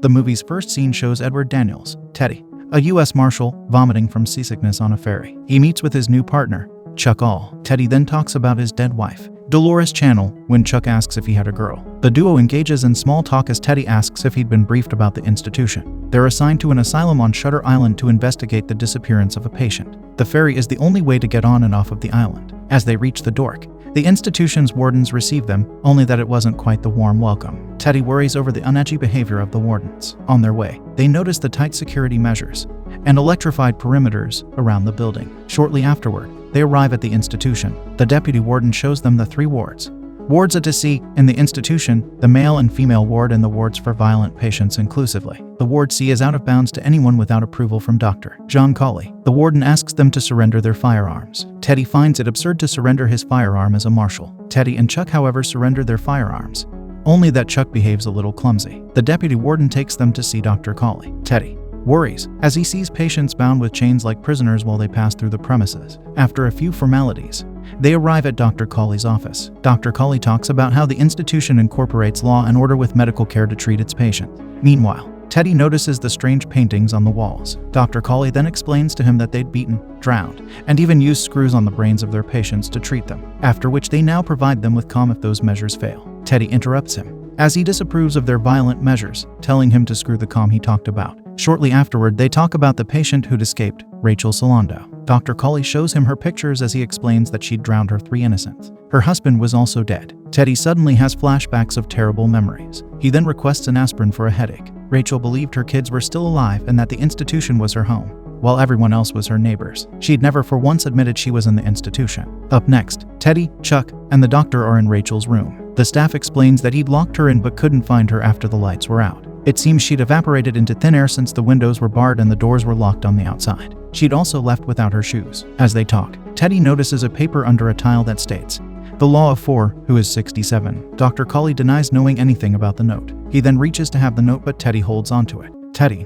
The movie's first scene shows Edward Daniels, Teddy, a U.S. Marshal, vomiting from seasickness on a ferry. He meets with his new partner, Chuck All. Teddy then talks about his dead wife, Dolores Channel, when Chuck asks if he had a girl. The duo engages in small talk as Teddy asks if he'd been briefed about the institution. They're assigned to an asylum on Shutter Island to investigate the disappearance of a patient. The ferry is the only way to get on and off of the island. As they reach the dork, the institution's wardens receive them, only that it wasn't quite the warm welcome. Teddy worries over the unedgy behavior of the wardens. On their way, they notice the tight security measures and electrified perimeters around the building. Shortly afterward, they arrive at the institution. The deputy warden shows them the 3 wards. Wards A to C in the institution, the male and female ward, and the wards for violent patients inclusively. The ward C is out of bounds to anyone without approval from Dr. John Cawley. The warden asks them to surrender their firearms. Teddy finds it absurd to surrender his firearm as a marshal. Teddy and Chuck, however, surrender their firearms, only that Chuck behaves a little clumsy. The deputy warden takes them to see Dr. Cawley. Teddy worries as he sees patients bound with chains like prisoners while they pass through the premises. After a few formalities, they arrive at Dr. Cawley's office. Dr. Cawley talks about how the institution incorporates law and order with medical care to treat its patients. Meanwhile, Teddy notices the strange paintings on the walls. Dr. Cawley then explains to him that they'd beaten, drowned, and even used screws on the brains of their patients to treat them, after which they now provide them with calm if those measures fail. Teddy interrupts him, as he disapproves of their violent measures, telling him to screw the calm he talked about. Shortly afterward, they talk about the patient who'd escaped, Rachel Solando. Dr. Cawley shows him her pictures as he explains that she'd drowned her 3 innocents. Her husband was also dead. Teddy suddenly has flashbacks of terrible memories. He then requests an aspirin for a headache. Rachel believed her kids were still alive and that the institution was her home, while everyone else was her neighbors. She'd never for once admitted she was in the institution. Up next, Teddy, Chuck, and the doctor are in Rachel's room. The staff explains that he'd locked her in but couldn't find her after the lights were out. It seems she'd evaporated into thin air since the windows were barred and the doors were locked on the outside. She'd also left without her shoes. As they talk, Teddy notices a paper under a tile that states, "The law of 4, who is 67. Dr. Cawley denies knowing anything about the note. He then reaches to have the note, but Teddy holds onto it.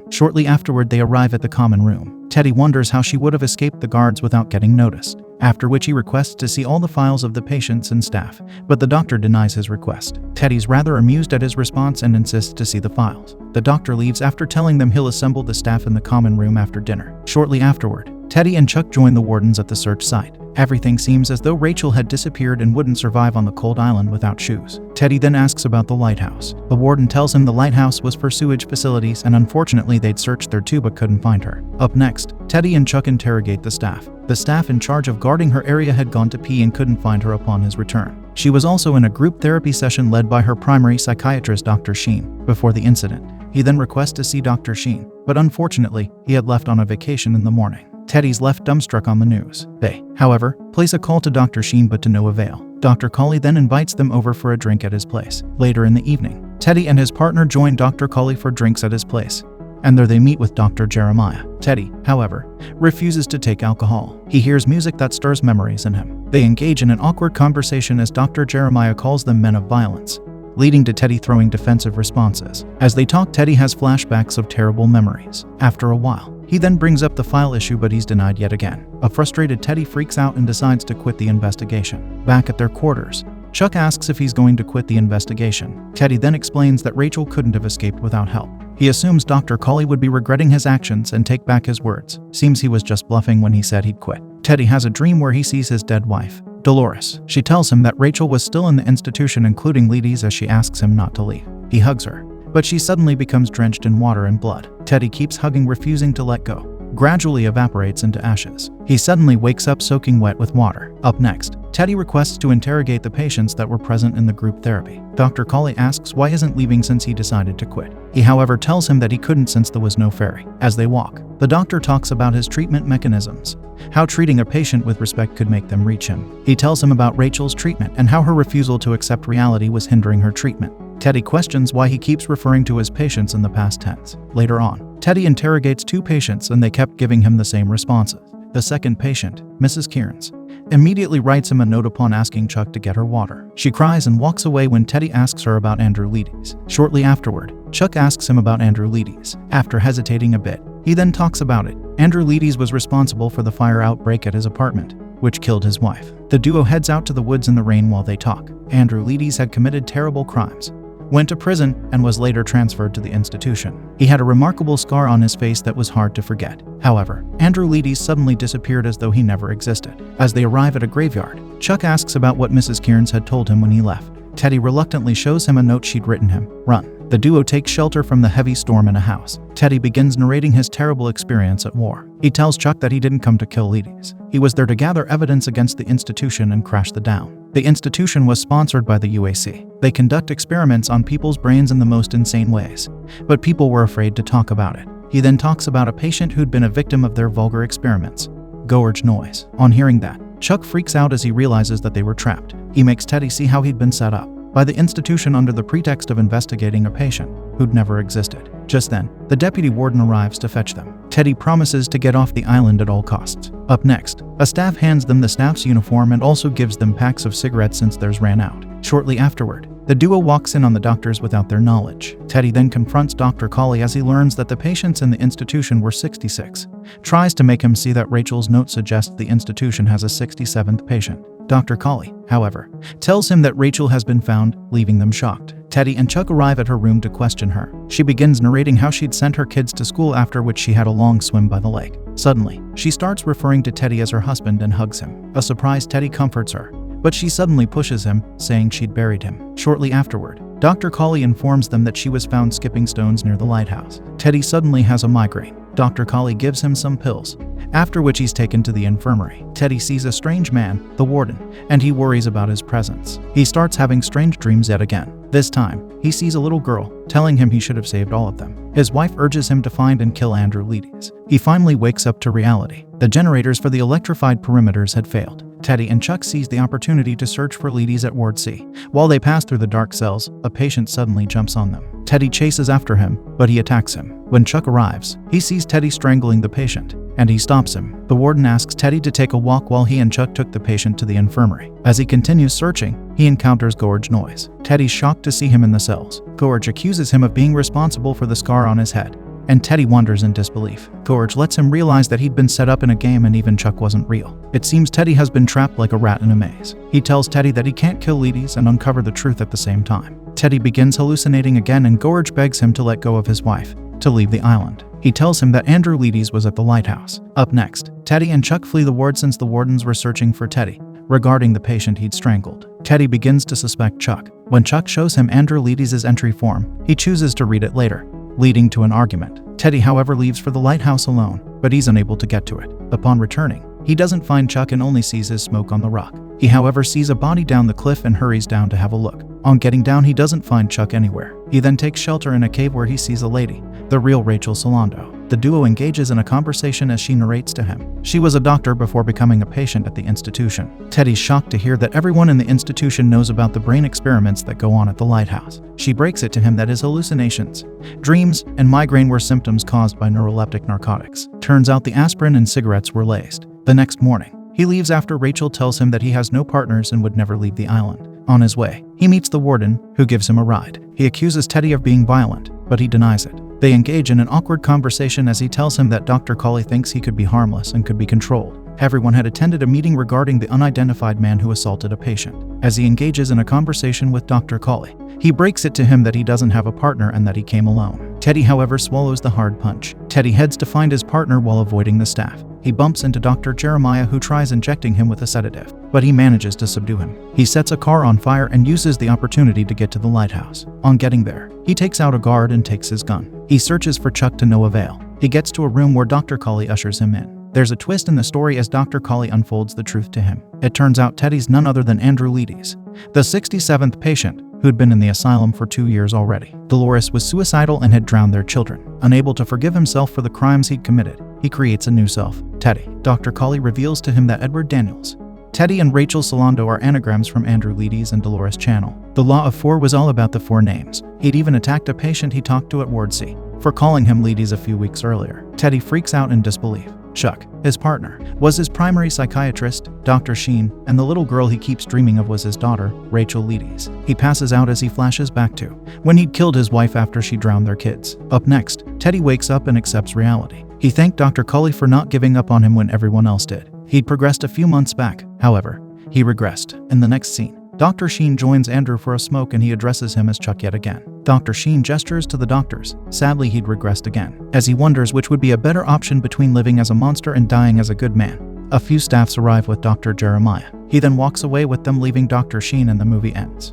Shortly afterward, they arrive at the common room. Teddy wonders how she would have escaped the guards without getting noticed, after which he requests to see all the files of the patients and staff, but the doctor denies his request. Teddy's rather amused at his response and insists to see the files. The doctor leaves after telling them he'll assemble the staff in the common room after dinner. Shortly afterward, Teddy and Chuck join the wardens at the search site. Everything seems as though Rachel had disappeared and wouldn't survive on the cold island without shoes. Teddy then asks about the lighthouse. The warden tells him the lighthouse was for sewage facilities and unfortunately they'd searched there too but couldn't find her. Up next, Teddy and Chuck interrogate the staff. The staff in charge of guarding her area had gone to pee and couldn't find her upon his return. She was also in a group therapy session led by her primary psychiatrist, Dr. Sheen, before the incident. He then requests to see Dr. Sheen, but unfortunately, he had left on a vacation in the morning. Teddy's left dumbstruck on the news. They, however, place a call to Dr. Sheen but to no avail. Dr. Cawley then invites them over for a drink at his place. Later in the evening, Teddy and his partner join Dr. Cawley for drinks at his place, and there they meet with Dr. Jeremiah. Teddy, however, refuses to take alcohol. He hears music that stirs memories in him. They engage in an awkward conversation as Dr. Jeremiah calls them men of violence, leading to Teddy throwing defensive responses. As they talk, Teddy has flashbacks of terrible memories. After a while, he then brings up the file issue but he's denied yet again. A frustrated Teddy freaks out and decides to quit the investigation. Back at their quarters, Chuck asks if he's going to quit the investigation. Teddy then explains that Rachel couldn't have escaped without help. He assumes Dr. Cawley would be regretting his actions and take back his words. Seems he was just bluffing when he said he'd quit. Teddy has a dream where he sees his dead wife, Dolores. She tells him that Rachel was still in the institution, including Leedy's, as she asks him not to leave. He hugs her, but she suddenly becomes drenched in water and blood. Teddy keeps hugging, refusing to let go. Gradually evaporates into ashes. He suddenly wakes up soaking wet with water. Up next, Teddy requests to interrogate the patients that were present in the group therapy. Dr. Cawley asks why isn't leaving since he decided to quit. He, however, tells him that he couldn't since there was no ferry. As they walk, the doctor talks about his treatment mechanisms, how treating a patient with respect could make them reach him. He tells him about Rachel's treatment and how her refusal to accept reality was hindering her treatment. Teddy questions why he keeps referring to his patients in the past tense. Later on, Teddy interrogates 2 patients and they kept giving him the same responses. The second patient, Mrs. Cairns, immediately writes him a note upon asking Chuck to get her water. She cries and walks away when Teddy asks her about Andrew Leedy's. Shortly afterward, Chuck asks him about Andrew Leedy's. After hesitating a bit, he then talks about it. Andrew Leedy's was responsible for the fire outbreak at his apartment, which killed his wife. The duo heads out to the woods in the rain while they talk. Andrew Leedy's had committed terrible crimes, went to prison, and was later transferred to the institution. He had a remarkable scar on his face that was hard to forget. However, Andrew Leedy suddenly disappeared as though he never existed. As they arrive at a graveyard, Chuck asks about what Mrs. Kearns had told him when he left. Teddy reluctantly shows him a note she'd written him, "Run." The duo takes shelter from the heavy storm in a house. Teddy begins narrating his terrible experience at war. He tells Chuck that he didn't come to kill Leedys. He was there to gather evidence against the institution and crash the down. The institution was sponsored by the UAC. They conduct experiments on people's brains in the most insane ways, but people were afraid to talk about it. He then talks about a patient who'd been a victim of their vulgar experiments. Gorge noise. On hearing that, Chuck freaks out as he realizes that they were trapped. He makes Teddy see how he'd been set up by the institution under the pretext of investigating a patient who'd never existed. Just then, the deputy warden arrives to fetch them. Teddy promises to get off the island at all costs. Up next, a staff hands them the staff's uniform and also gives them packs of cigarettes since theirs ran out. Shortly afterward, the duo walks in on the doctors without their knowledge. Teddy then confronts Dr. Colley as he learns that the patients in the institution were 66. Tries to make him see that Rachel's note suggests the institution has a 67th patient. Dr. Colley, however, tells him that Rachel has been found, leaving them shocked. Teddy and Chuck arrive at her room to question her. She begins narrating how she'd sent her kids to school, after which she had a long swim by the lake. Suddenly, she starts referring to Teddy as her husband and hugs him. A surprised Teddy comforts her, but she suddenly pushes him, saying she'd buried him. Shortly afterward, Dr. Colley informs them that she was found skipping stones near the lighthouse. Teddy suddenly has a migraine. Dr. Colley gives him some pills, after which he's taken to the infirmary. Teddy sees a strange man, the warden, and he worries about his presence. He starts having strange dreams yet again. This time, he sees a little girl, telling him he should have saved all of them. His wife urges him to find and kill Andrew Leedys. He finally wakes up to reality. The generators for the electrified perimeters had failed. Teddy and Chuck seize the opportunity to search for Leedys at Ward C. While they pass through the dark cells, a patient suddenly jumps on them. Teddy chases after him, but he attacks him. When Chuck arrives, he sees Teddy strangling the patient, and he stops him. The warden asks Teddy to take a walk while he and Chuck took the patient to the infirmary. As he continues searching, he encounters Gorge Noise. Teddy's shocked to see him in the cells. Gorge accuses him of being responsible for the scar on his head, and Teddy wonders in disbelief. Gorge lets him realize that he'd been set up in a game and even Chuck wasn't real. It seems Teddy has been trapped like a rat in a maze. He tells Teddy that he can't kill Leedys and uncover the truth at the same time. Teddy begins hallucinating again, and Gorge begs him to let go of his wife, to leave the island. He tells him that Andrew Leedys was at the lighthouse. Up next, Teddy and Chuck flee the ward since the wardens were searching for Teddy regarding the patient he'd strangled. Teddy begins to suspect Chuck. When Chuck shows him Andrew Leedys' entry form, he chooses to read it later, leading to an argument. Teddy, however, leaves for the lighthouse alone, but he's unable to get to it. Upon returning, he doesn't find Chuck and only sees his smoke on the rock. He, however, sees a body down the cliff and hurries down to have a look. On getting down, he doesn't find Chuck anywhere. He then takes shelter in a cave where he sees a lady, the real Rachel Solando. The duo engages in a conversation as she narrates to him. She was a doctor before becoming a patient at the institution. Teddy's shocked to hear that everyone in the institution knows about the brain experiments that go on at the lighthouse. She breaks it to him that his hallucinations, dreams, and migraine were symptoms caused by neuroleptic narcotics. Turns out the aspirin and cigarettes were laced. The next morning, he leaves after Rachel tells him that he has no partners and would never leave the island. On his way, he meets the warden, who gives him a ride. He accuses Teddy of being violent, but he denies it. They engage in an awkward conversation as he tells him that Dr. Colley thinks he could be harmless and could be controlled. Everyone had attended a meeting regarding the unidentified man who assaulted a patient. As he engages in a conversation with Dr. Colley, he breaks it to him that he doesn't have a partner and that he came alone. Teddy, however, swallows the hard punch. Teddy heads to find his partner while avoiding the staff. He bumps into Dr. Jeremiah, who tries injecting him with a sedative, but he manages to subdue him. He sets a car on fire and uses the opportunity to get to the lighthouse. On getting there, he takes out a guard and takes his gun. He searches for Chuck to no avail. He gets to a room where Dr. Colley ushers him in. There's a twist in the story as Dr. Colley unfolds the truth to him. It turns out Teddy's none other than Andrew Leedys, the 67th patient, who'd been in the asylum for 2 years already. Dolores was suicidal and had drowned their children. Unable to forgive himself for the crimes he'd committed, he creates a new self, Teddy. Dr. Colley reveals to him that Edward Daniels, Teddy, and Rachel Solando are anagrams from Andrew Leedys and Dolores Channel. The Law of Four was all about the four names. He'd even attacked a patient he talked to at Ward C for calling him Leedys a few weeks earlier. Teddy freaks out in disbelief. Chuck, his partner, was his primary psychiatrist, Dr. Sheen, and the little girl he keeps dreaming of was his daughter, Rachel Leedys. He passes out as he flashes back to when he'd killed his wife after she drowned their kids. Up next, Teddy wakes up and accepts reality. He thanked Dr. Colley for not giving up on him when everyone else did. He'd progressed a few months back, however. He regressed. In the next scene, Dr. Sheen joins Andrew for a smoke and he addresses him as Chuck yet again. Dr. Sheen gestures to the doctors. Sadly, he'd regressed again, as he wonders which would be a better option between living as a monster and dying as a good man. A few staffs arrive with Dr. Jeremiah. He then walks away with them, leaving Dr. Sheen, and the movie ends.